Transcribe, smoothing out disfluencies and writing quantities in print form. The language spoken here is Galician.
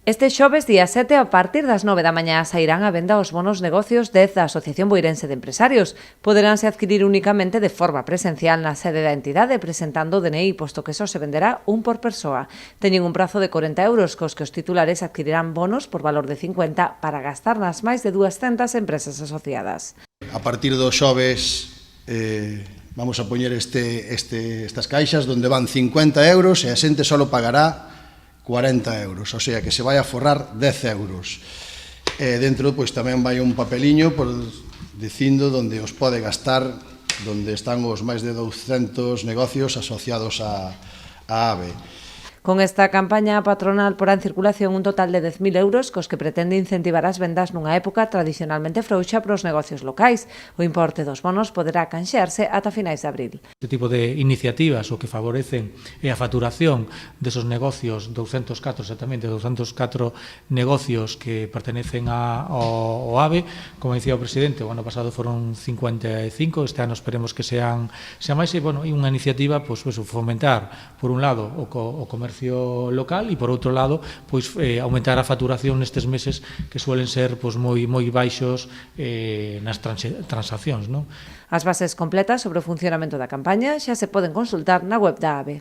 Este xoves, día 7, a partir das 9 da mañá, sairán á venda os bonos negocios 10 da Asociación Boirense de Empresarios. Poderánse adquirir únicamente de forma presencial na sede da entidade presentando o DNI, posto que só se venderá un por persoa. Teñen un prazo de 40 euros, cos que os titulares adquirirán bonos por valor de 50 para gastar nas máis de 200 empresas asociadas. A partir do xoves vamos a poñer estas caixas onde van 50 euros e a xente só pagará 40 euros, o sea que se vai a forrar 10 euros. Dentro tamén vai un papeliño dicindo onde os pode gastar, onde están os máis de 200 negocios asociados á AVE. Con esta campaña, a patronal porá en circulación un total de 10.000 euros cos que pretende incentivar as vendas nunha época tradicionalmente frouxa para os negocios locais. O importe dos bonos poderá canxearse ata finais de abril. Este tipo de iniciativas o que favorecen a facturación desos negocios, 204 exactamente, 204 negocios que pertenecen ao AVE, como dicía o presidente, o ano pasado foron 55, este ano esperemos que sean máis, e unha iniciativa fomentar, por un lado, o comercio local e, por outro lado, aumentar a facturación nestes meses que suelen ser moi baixos nas transaccións. As bases completas sobre o funcionamento da campaña xa se poden consultar na web da AVE.